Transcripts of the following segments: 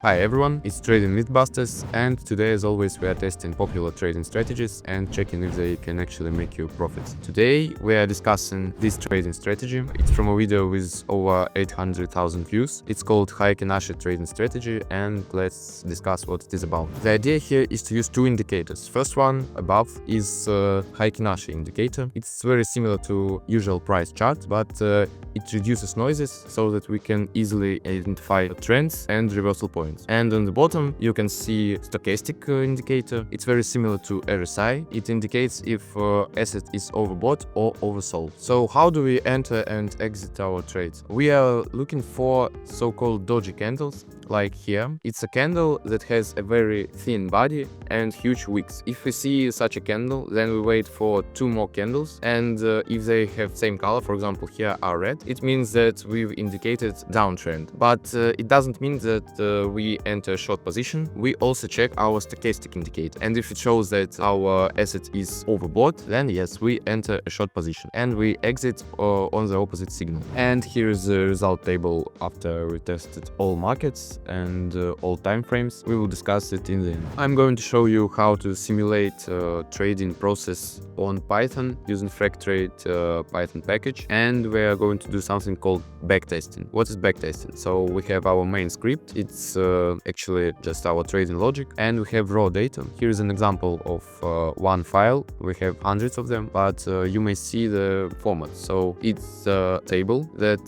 Hi everyone, it's Trading Mythbusters, and today as always we are testing popular trading strategies and checking if they can actually make you profits. Today we are discussing this trading strategy. It's from a video with over 800,000 views. It's called Heikin Ashi trading strategy, and let's discuss what it is about. The idea here is to use two indicators. First one above is Heikin Ashi indicator. It's very similar to usual price chart, but it reduces noises so that we can easily identify trends and reversal points. And on the bottom you can see stochastic indicator. It's very similar to RSI. It indicates if asset is overbought or oversold. So how do we enter and exit our trades? We are looking for so-called Doji candles. Like here, it's a candle that has a very thin body and huge wicks. If we see such a candle, then we wait for two more candles, and if they have same color, for example here are red, it means that we've indicated downtrend. But it doesn't mean that we enter a short position. We also check our stochastic indicator, and if it shows that our asset is overbought, then yes, we enter a short position and we exit on the opposite signal. And here is the result table after we tested all markets and all time frames. We will discuss it in the end. I'm going to show you how to simulate trading process on Python using FracTrade Python package, and we are going to do something called backtesting. What is backtesting? So we have our main script. It's actually just our trading logic, and we have raw data. Here is an example of one file. We have hundreds of them, but you may see the format. So it's a table that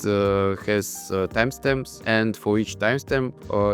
has timestamps, and for each timestamp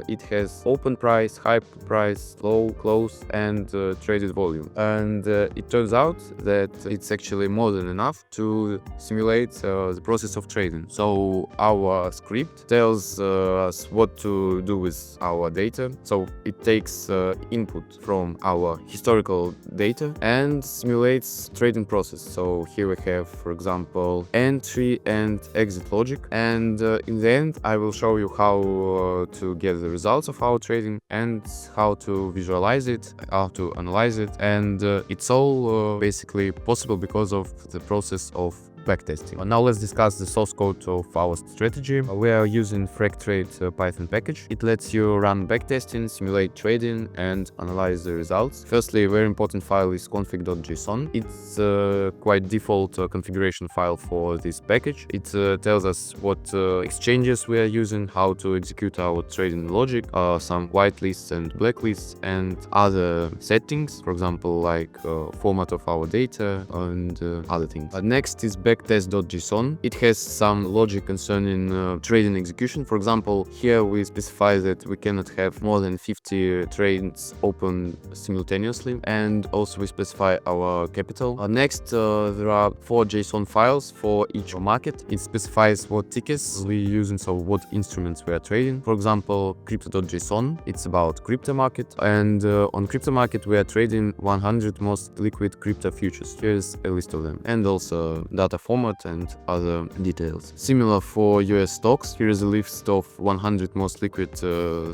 it has open price, high price, low, close, and traded volume. And it turns out that it's actually more than enough to simulate the process of trading. So our script tells us what to do with our data. So it takes input from our historical data and simulates trading process. So here we have, for example, entry and exit logic, and in the end I will show you how to get the results of our trading and how to visualize it, how to analyze it, and it's all basically possible because of the process of backtesting. Now let's discuss the source code of our strategy. We are using FracTrade Python package. It lets you run backtesting, simulate trading, and analyze the results. Firstly, a very important file is config.json. It's quite default configuration file for this package. It tells us what exchanges we are using, how to execute our trading logic, some whitelists and blacklists, and other settings, for example, like format of our data and other things. Next is backtest.json. It has some logic concerning trading execution. For example, here we specify that we cannot have more than 50 trades open simultaneously, and also we specify our capital. Next, there are 4 JSON files for each market. It specifies what tickets we're using, so what instruments we are trading. For example, crypto.json, it's about crypto market, and on crypto market we are trading 100 most liquid crypto futures. Here's a list of them, and also data format and other details. Similar for US stocks, here is a list of 100 most liquid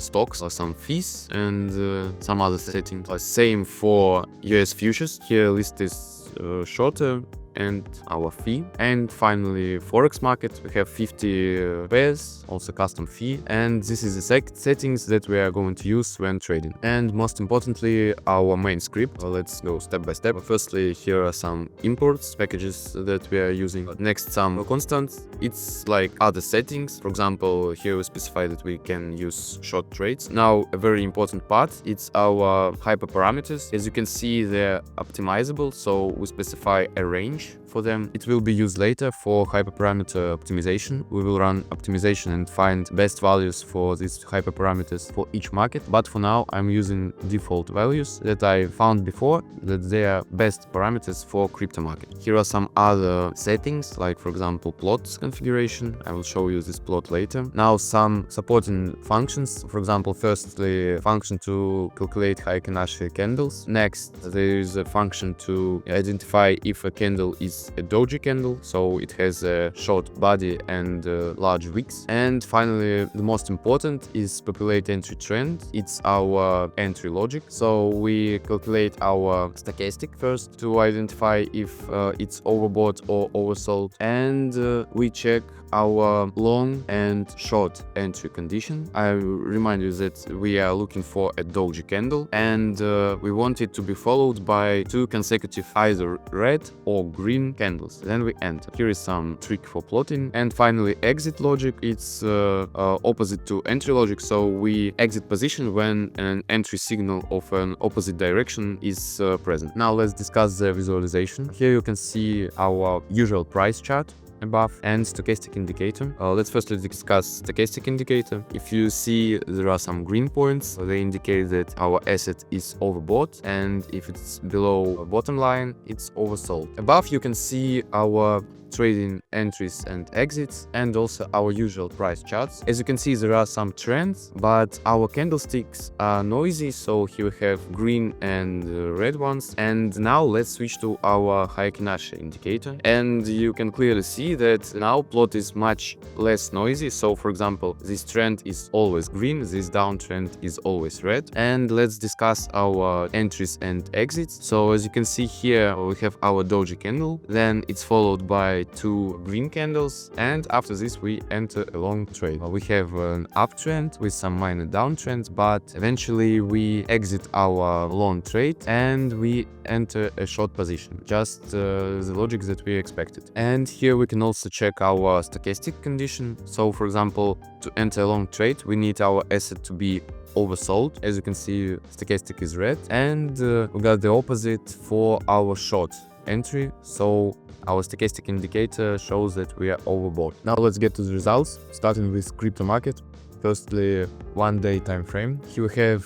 stocks, some fees, and some other settings. Same for US futures, here list is shorter and our fee. And finally, Forex market, we have 50 pairs, also custom fee, and this is the settings that we are going to use when trading. And most importantly, our main script. Let's go step by step. Firstly, here are some imports, packages that we are using. Next, some constants. It's like other settings. For example, here we specify that we can use short trades. Now, a very important part, it's our hyperparameters. As you can see, they're optimizable, so we specify a range for them. It will be used later for hyperparameter optimization. We will run optimization and find best values for these hyperparameters for each market. But for now, I'm using default values that I found before, that they are best parameters for crypto market. Here are some other settings, like for example, plots configuration. I will show you this plot later. Now some supporting functions. For example, firstly, function to calculate Heikin Ashi candles. Next, there is a function to identify if a candle is a Doji candle, so it has a short body and large wicks. And finally, the most important is populate entry trend. It's our entry logic. So we calculate our stochastic first to identify if it's overbought or oversold, and we check our long and short entry condition. I remind you that we are looking for a Doji candle, and we want it to be followed by 2 consecutive either red or green candles. Then we enter. Here is some trick for plotting. And finally, exit logic. It's opposite to entry logic, so we exit position when an entry signal of an opposite direction is present. Now let's discuss the visualization. Here you can see our usual price chart above and stochastic indicator. Let's firstly discuss stochastic indicator. If you see there are some green points, they indicate that our asset is overbought, and if it's below bottom line, it's oversold. Above you can see our trading entries and exits, and also our usual price charts. As you can see, there are some trends, but our candlesticks are noisy, so here we have green and red ones. And now let's switch to our Heikin Ashi indicator, and you can clearly see that now plot is much less noisy. So for example, this trend is always green, this downtrend is always red. And let's discuss our entries and exits. So as you can see here, we have our Doji candle, then it's followed by 2 green candles, and after this we enter a long trade. We have an uptrend with some minor downtrends, but eventually we exit our long trade and we enter a short position, just the logic that we expected. And here we can also check our stochastic condition. So for example, to enter a long trade we need our asset to be oversold. As you can see, stochastic is red, and we got the opposite for our short entry, so our stochastic indicator shows that we are overbought. Now let's get to the results, starting with crypto market. Firstly, 1-day time frame. Here we have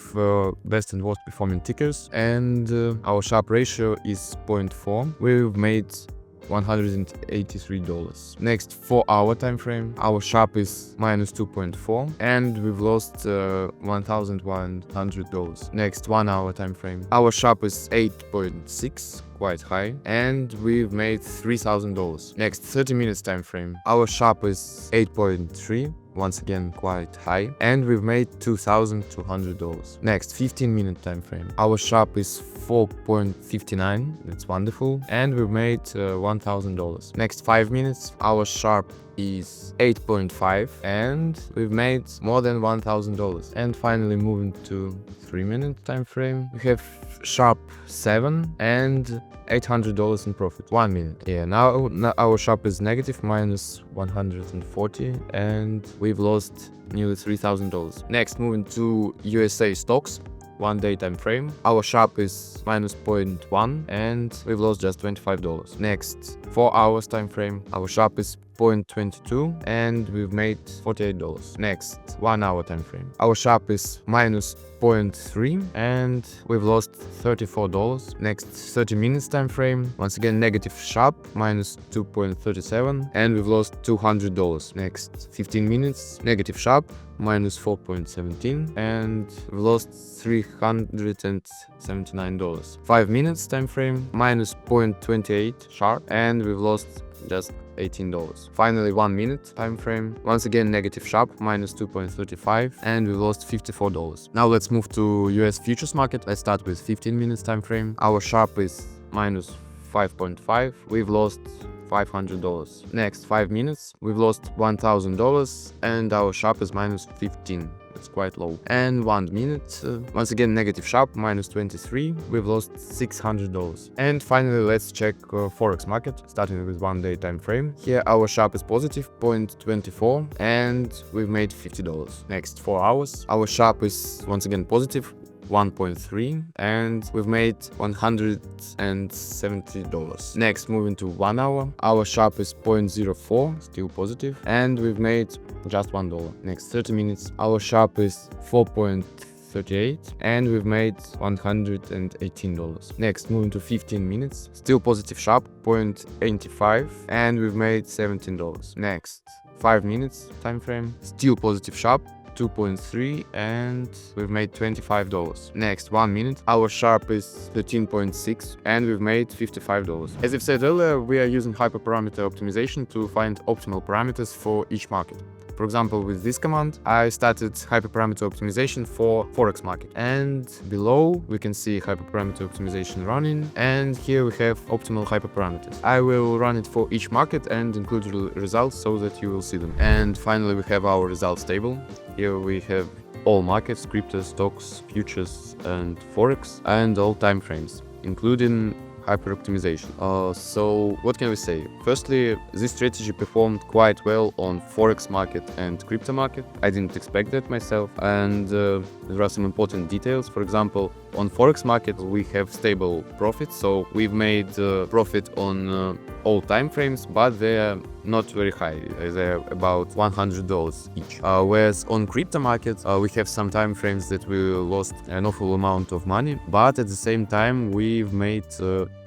best and worst performing tickers, and our Sharpe ratio is 0.4. We've made $183. Next, 4-hour time frame. Our Sharpe is -2.4, and we've lost $1,100. Next, 1-hour time frame. Our Sharpe is 8.6, quite high, and we've made $3,000. Next, 30 minutes time frame. Our Sharpe is 8.3, once again quite high, and we've made $2,200. Next, 15-minute time frame. Our Sharpe is 4.59, that's wonderful, and we've made $1,000. Next, 5 minutes. Our Sharpe is 8.5, and we've made more than $1,000. And finally, moving to 3-minute time frame, we have Sharpe 7 and $800 in profit. 1 minute. Yeah, now our Sharpe is negative, -140, and we've lost nearly $3,000. Next, moving to USA stocks. 1-day time frame. Our Sharpe is -0.1, and we've lost just $25. Next, 4 hours time frame. Our Sharpe is 0.22, and we've made $48. Next, 1 hour time frame. Our Sharpe is -0.3, and we've lost $34. Next, 30 minutes time frame. Once again, negative Sharpe, -2.37, and we've lost $200. Next, 15 minutes, negative Sharpe, -4.17, and we lost $379. 5 minutes time frame, -0.28 Sharpe, and we've lost just $18. Finally, 1 minute time frame. Once again, negative Sharpe, -2.35, and we lost $54. Now let's move to US futures market. Let's start with 15 minutes time frame. Our Sharpe is -5.5. We've lost $500. Next, 5 minutes, we've lost $1,000, and our Sharpe is -15. It's quite low. And 1 minute, once again negative Sharpe, -23. We've lost $600. And finally, let's check Forex market, starting with 1-day time frame. Here our Sharpe is positive, 0.24, and we've made $50. Next, 4 hours. Our Sharpe is once again positive, 1.3, and we've made $170. Next, moving to 1 hour. Our Sharpe is 0.04, still positive, and we've made just $1. Next, 30 minutes. Our Sharpe is 4.38, and we've made $118. Next, moving to 15 minutes. Still positive Sharpe, 0.85, and we've made $17. Next, 5 minutes time frame. Still positive Sharpe, 2.3, and we've made $25. Next, 1 minute. Our Sharpe is 13.6, and we've made $55. As I've said earlier, we are using hyperparameter optimization to find optimal parameters for each market. For example, with this command, I started hyperparameter optimization for Forex market. And below, we can see hyperparameter optimization running. And here we have optimal hyperparameters. I will run it for each market and include results so that you will see them. And finally, we have our results table. Here we have all markets, crypto, stocks, futures, and Forex, and all time frames, including hyper optimization. So what can we say? Firstly, this strategy performed quite well on Forex market and crypto market. I didn't expect that myself, and there are some important details. For example, on Forex market we have stable profits, so we've made profit on all time frames, but they're not very high. They're about $100 each. Whereas on crypto market, we have some time frames that we lost an awful amount of money, but at the same time we've made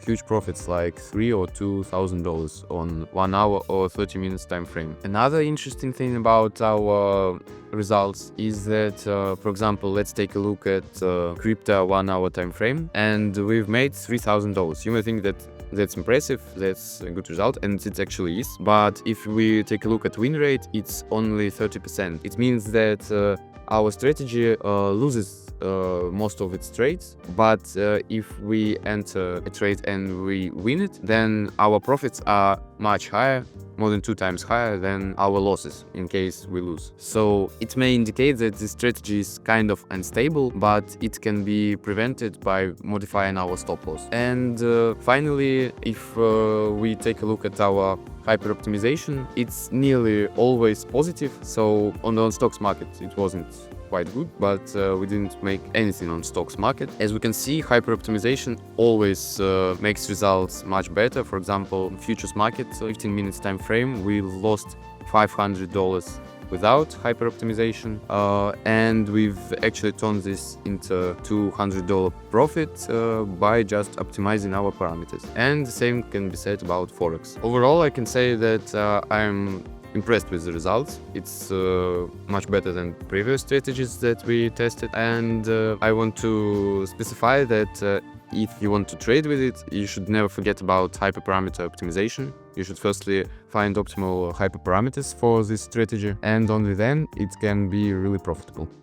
huge profits, like $3,000 or $2,000 on 1 hour or 30 minutes time frame. Another interesting thing about our results is that, for example, let's take a look at crypto 1 hour time frame, and we've made $3,000. You may think that that's impressive, that's a good result, and it actually is. But if we take a look at win rate, it's only 30%. It means that our strategy loses most of its trades, but if we enter a trade and we win it, then our profits are much higher, more than 2 times higher than our losses in case we lose. So it may indicate that this strategy is kind of unstable, but it can be prevented by modifying our stop loss. And finally, if we take a look at our hyper optimization, it's nearly always positive. So on the stocks market it wasn't quite good, but we didn't make anything on stocks market. As we can see, hyper optimization always makes results much better. For example, futures market, 15 minutes time frame, we lost $500 without hyper optimization, and we've actually turned this into $200 profit by just optimizing our parameters. And the same can be said about Forex. Overall, I can say that I'm impressed with the results. It's much better than previous strategies that we tested, and I want to specify that if you want to trade with it, you should never forget about hyperparameter optimization. You should firstly find optimal hyperparameters for this strategy, and only then it can be really profitable.